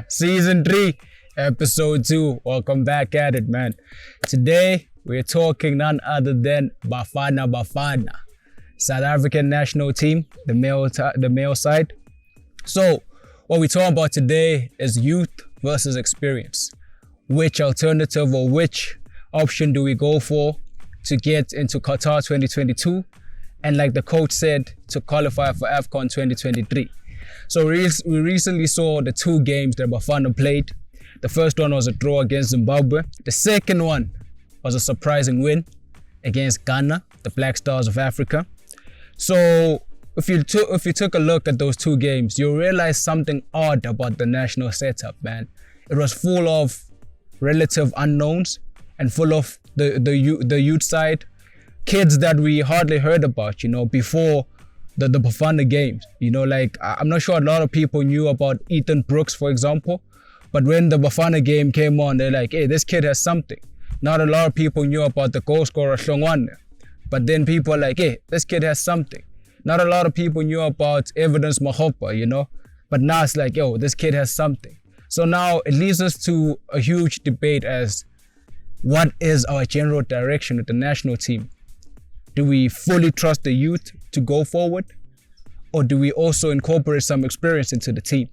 Season 3, episode 2. Welcome back at it, man. Today, we're talking none other than Bafana Bafana, South African national team, the male side. So, what we're talking about today is youth versus experience. Which alternative or which option do we go for to get into Qatar 2022? And like the coach said, to qualify for AFCON 2023. So we recently saw the 2 games that Bafana played. The first one was a draw against Zimbabwe. The second one was a surprising win against Ghana, the Black Stars of Africa. So if you took a look at those 2 games, you'll realize something odd about the national setup, man. It was full of relative unknowns and full of the youth side, kids that we hardly heard about, before the Bafana games. Like I'm not sure a lot of people knew about Ethan Brooks, for example, but when the Bafana game came on, they're like, hey, this kid has something. Not a lot of people knew about the goal scorer Hlongwane, but then people are like, hey, this kid has something. Not a lot of people knew about Evidence Mahopa, but now it's like, yo, this kid has something. So now it leads us to a huge debate as what is our general direction with the national team? Do we fully trust the youth to go forward? Or do we also incorporate some experience into the team,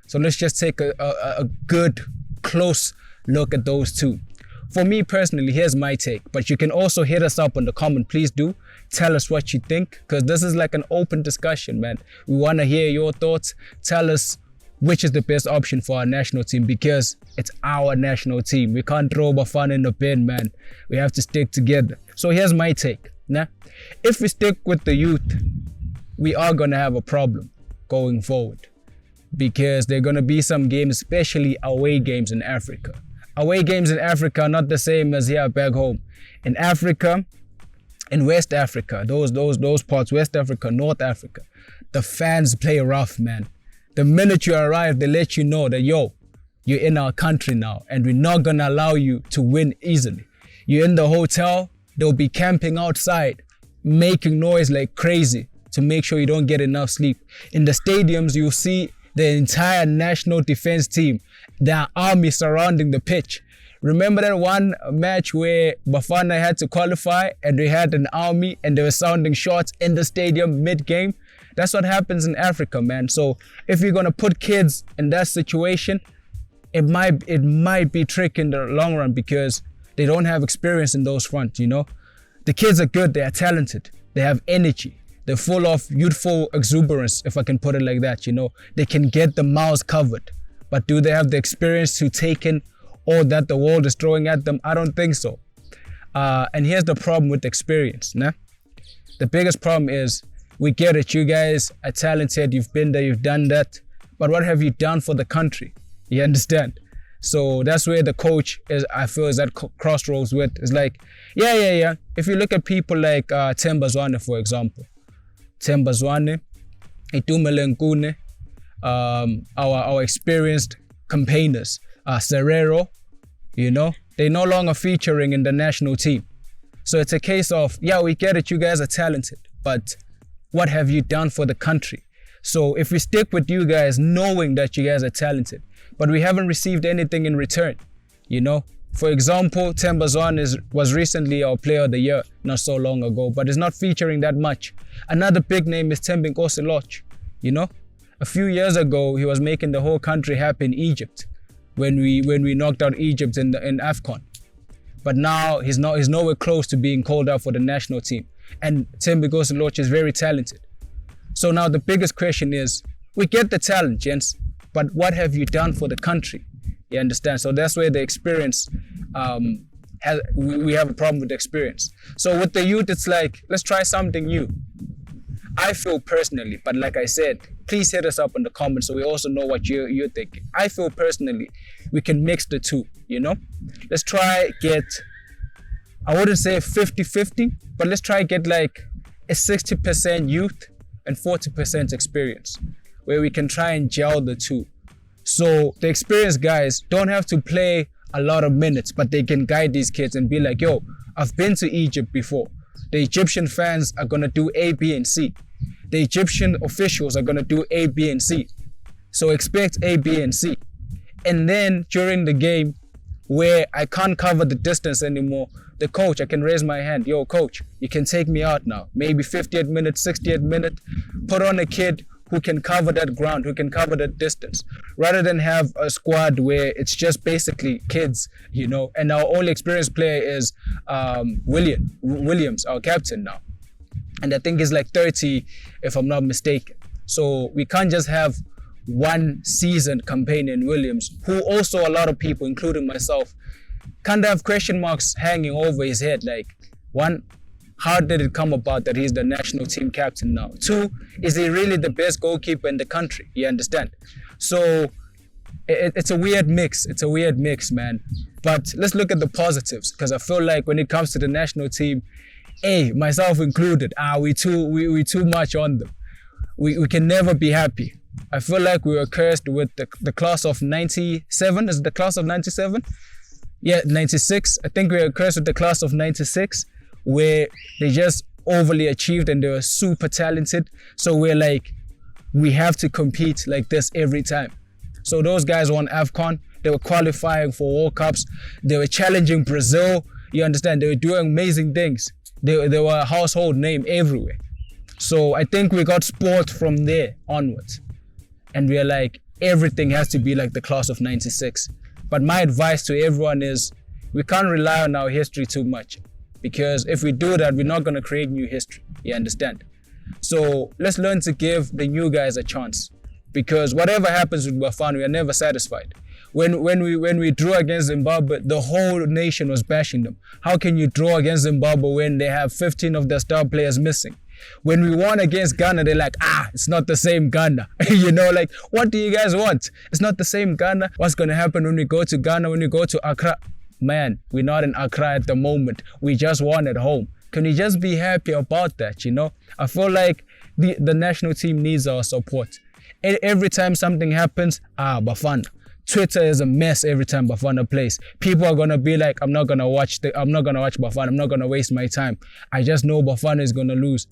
So let's just take a good, close look at those 2. For me personally, here's my take, but you can also hit us up on the comment. Please do tell us what you think, because this is like an open discussion, man. We want to hear your thoughts. Tell us which is the best option for our national team, because it's our national team. We can't throw Bafana in the bin, man. We have to stick together. So here's my take. If we stick with the youth, we are going to have a problem going forward, because there are going to be some games, especially away games in Africa. Away games in Africa are not the same as here back home. In Africa, in West Africa, those parts, West Africa, North Africa, the fans play rough, man. The minute you arrive, they let you know that, yo, you're in our country now and we're not going to allow you to win easily. You're in the hotel, they'll be camping outside, making noise like crazy to make sure you don't get enough sleep. In the stadiums, you'll see the entire national defense team, their army surrounding the pitch. Remember that one match where Bafana had to qualify and they had an army and they were sounding shots in the stadium mid-game? That's what happens in Africa, man. So if you're gonna put kids in that situation, it might be tricky in the long run, because they don't have experience in those fronts, The kids are good, they are talented, they have energy, they're full of youthful exuberance, if I can put it like that, They can get the mouths covered. But do they have the experience to take in all that the world is throwing at them? I don't think so. And here's the problem with experience, The biggest problem is, we get it, you guys are talented, you've been there, you've done that, but what have you done for the country? You understand? So that's where the coach I feel is at crossroads with. It's like, yeah. If you look at people like Themba Zwane, for example. Themba Zwane, Itumele Nkune, our experienced campaigners, Serero, they're no longer featuring in the national team. So it's a case of, yeah, we get it, you guys are talented, but what have you done for the country? So if we stick with you guys, knowing that you guys are talented, but we haven't received anything in return, For example, Themba Zwane was recently our player of the year, not so long ago, but is not featuring that much. Another big name is Thembinkosi Lorch, A few years ago, he was making the whole country happy in Egypt when we knocked out Egypt in AFCON. But now he's nowhere close to being called out for the national team. And Thembinkosi Lorch is very talented. So now the biggest question is, we get the talent, gents, but what have you done for the country? You understand? So that's where the experience, we have a problem with the experience. So with the youth, it's like, let's try something new. I feel personally, but like I said, please hit us up in the comments so we also know what you're thinking. I feel personally, we can mix the 2, Let's try get, I wouldn't say 50-50, but let's try get like a 60% youth and 40% experience, where we can try and gel the 2. So the experienced guys don't have to play a lot of minutes, but they can guide these kids and be like, yo, I've been to Egypt before. The Egyptian fans are going to do A, B, and C. the Egyptian officials are going to do A, B, and C. So expect A, B, and C. And then during the game, where I can't cover the distance anymore, the coach, I can raise my hand. Yo, coach, you can take me out now. Maybe 50th minute, 60th minute. Put on a kid who can cover that ground, who can cover that distance, rather than have a squad where it's just basically kids, you know. And our only experienced player is Williams, our captain now. And I think he's like 30, if I'm not mistaken. So we can't just have one seasoned campaign in Williams, who also a lot of people, including myself, kind of have question marks hanging over his head. Like, one, how did it come about that he's the national team captain now? Two, is he really the best goalkeeper in the country? You understand? So it's a weird mix. It's a weird mix, man. But let's look at the positives, because I feel like when it comes to the national team, myself included, we too much on them. We can never be happy. I feel like we were cursed with the class of 97. Is it the class of 97? Yeah, 96. I think we were cursed with the class of 96, where they just overly achieved and they were super talented. So we're like, we have to compete like this every time. So those guys won AFCON. They were qualifying for World Cups. They were challenging Brazil. You understand? They were doing amazing things. They were a household name everywhere. So I think we got spoiled from there onwards. And we're like, everything has to be like the class of 96. But my advice to everyone is, we can't rely on our history too much. Because if we do that, we're not going to create new history. You understand? So let's learn to give the new guys a chance. Because whatever happens with Bafana, we are never satisfied. When we drew against Zimbabwe, the whole nation was bashing them. How can you draw against Zimbabwe when they have 15 of their star players missing? When we won against Ghana, they're like, it's not the same Ghana. You know, like, what do you guys want? It's not the same Ghana. What's going to happen when we go to Ghana, when we go to Accra? Man, we're not in Accra at the moment. We just won at home. Can we just be happy about that, you know? I feel like the national team needs our support. Every time something happens, Bafana. Twitter is a mess every time Bafana plays. People are gonna be like, I'm not gonna watch Bafana. I'm not gonna waste my time. I just know Bafana is gonna lose.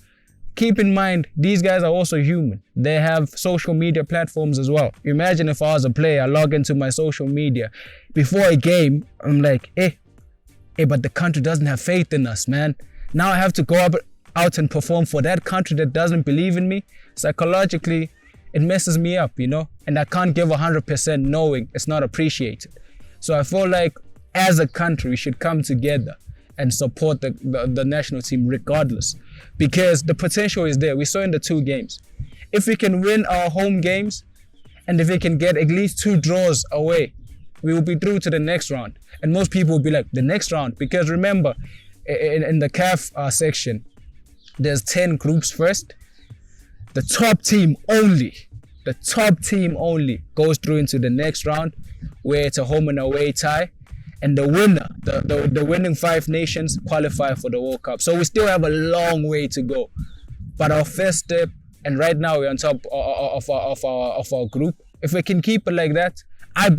Keep in mind, these guys are also human. They have social media platforms as well. Imagine if I was a player, I log into my social media. Before a game, I'm like, but the country doesn't have faith in us, man. Now I have to go out and perform for that country that doesn't believe in me. Psychologically, it messes me up, you know? And I can't give 100% knowing it's not appreciated. So I feel like as a country, we should come together and support the national team regardless. Because the potential is there. We saw in the 2 games. If we can win our home games, and if we can get at least 2 draws away, we will be through to the next round. And most people will be like, the next round? Because remember, in the CAF section, there's 10 groups first. The top team only goes through into the next round, where it's a home and away tie. And the winner, the winning 5 nations qualify for the World Cup. So we still have a long way to go. But our first step, and right now we're on top of our group. If we can keep it like that, I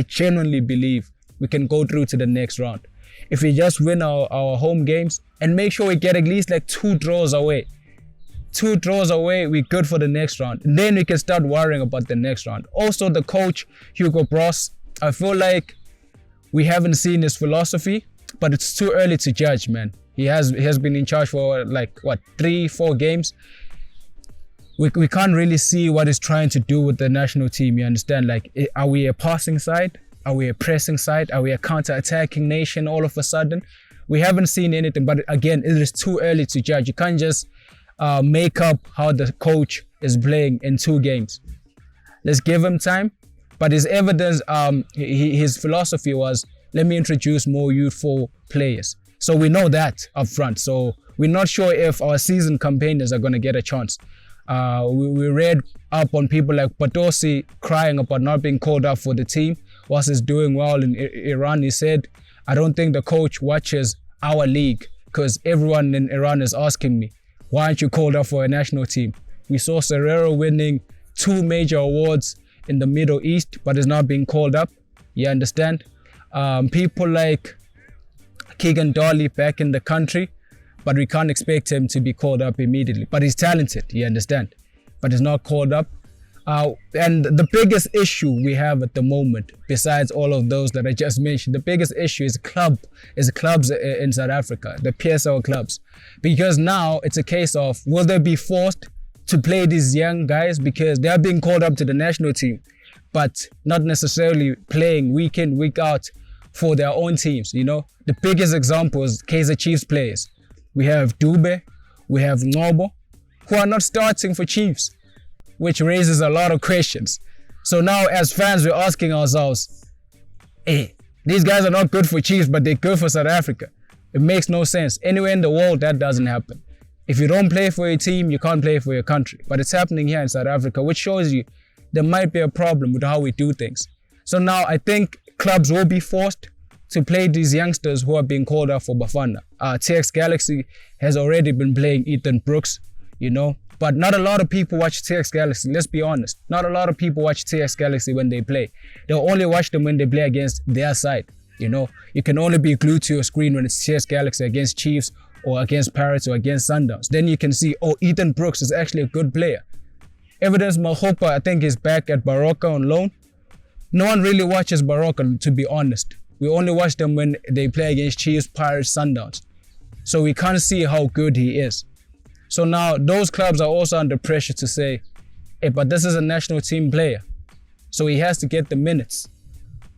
genuinely believe we can go through to the next round. If we just win our home games and make sure we get at least like 2 draws away. 2 draws away, we're good for the next round. And then we can start worrying about the next round. Also, the coach, Hugo Bross, I feel like we haven't seen his philosophy, but it's too early to judge, man. He has been in charge for like, 3-4 games. We can't really see what he's trying to do with the national team, you understand? Like, are we a passing side? Are we a pressing side? Are we a counter-attacking nation all of a sudden? We haven't seen anything, but again, it is too early to judge. You can't just make up how the coach is playing in 2 games. Let's give him time. But his evidence, his philosophy was, let me introduce more youthful players. So we know that up front. So we're not sure if our seasoned campaigners are going to get a chance. We read up on people like Patosi crying about not being called up for the team whilst he's doing well in Iran. He said, I don't think the coach watches our league because everyone in Iran is asking me, why aren't you called up for a national team? We saw Serrero winning 2 major awards in the Middle East, but is not being called up. You understand? People like Keegan Dolly back in the country, but we can't expect him to be called up immediately. But he's talented, you understand? But he's not called up. And the biggest issue we have at the moment, besides all of those that I just mentioned, the biggest issue is clubs in South Africa, the PSL clubs. Because now it's a case of, will they be forced to play these young guys because they are being called up to the national team, but not necessarily playing week in, week out for their own teams, you know? The biggest example is Kaizer Chiefs players. We have Dube, we have Ngobo, who are not starting for Chiefs, which raises a lot of questions. So now as fans, we're asking ourselves, hey, these guys are not good for Chiefs, but they're good for South Africa. It makes no sense. Anywhere in the world, that doesn't happen. If you don't play for your team, you can't play for your country. But it's happening here in South Africa, which shows you there might be a problem with how we do things. So now I think clubs will be forced to play these youngsters who are being called up for Bafana. TX Galaxy has already been playing Ethan Brooks, you know, but not a lot of people watch TX Galaxy, let's be honest. Not a lot of people watch TX Galaxy when they play. They'll only watch them when they play against their side, you know. You can only be glued to your screen when it's TX Galaxy against Chiefs or against Pirates or against Sundowns. Then you can see, oh, Ethan Brooks is actually a good player. Evidence Malhopa, I think, is back at Baroka on loan. No one really watches Baroka, to be honest. We only watch them when they play against Chiefs, Pirates, Sundowns. So we can't see how good he is. So now those clubs are also under pressure to say, hey, but this is a national team player, so he has to get the minutes.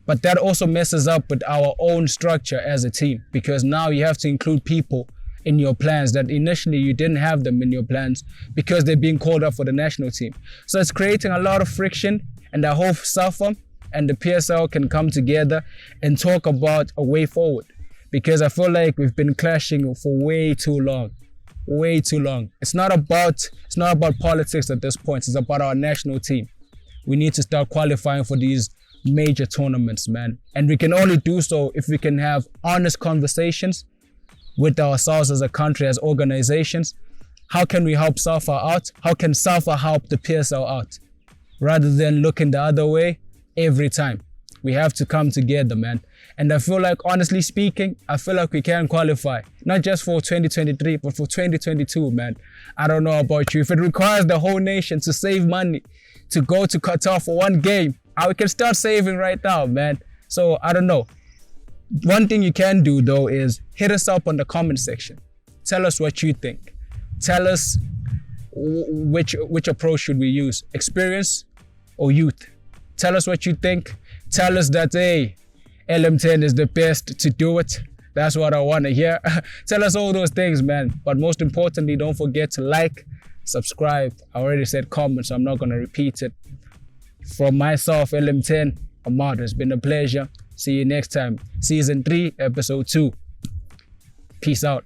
But that also messes up with our own structure as a team, because now you have to include people in your plans that initially you didn't have them in your plans because they're being called up for the national team. So it's creating a lot of friction, and I hope COSAFA and the PSL can come together and talk about a way forward, because I feel like we've been clashing for way too long. Way too long. It's not about politics at this point. It's about our national team. We need to start qualifying for these major tournaments, man. And we can only do so if we can have honest conversations with ourselves as a country, as organizations. How can we help SAFA out? How can SAFA help the PSL out? Rather than looking the other way every time. We have to come together, man. And I feel like, honestly speaking, I feel like we can qualify. Not just for 2023, but for 2022, man. I don't know about you. If it requires the whole nation to save money, to go to Qatar for one game, we can start saving right now, man. So, I don't know. One thing you can do, though, is hit us up on the comment section. Tell us what you think. Tell us which approach should we use, experience or youth. Tell us what you think. Tell us that, hey, LM10 is the best to do it. That's what I want to hear. Tell us all those things, man. But most importantly, don't forget to like, subscribe. I already said comment, so I'm not going to repeat it. From myself, LM10, Ahmad, it's been a pleasure. See you next time. Season 3, Episode 2. Peace out.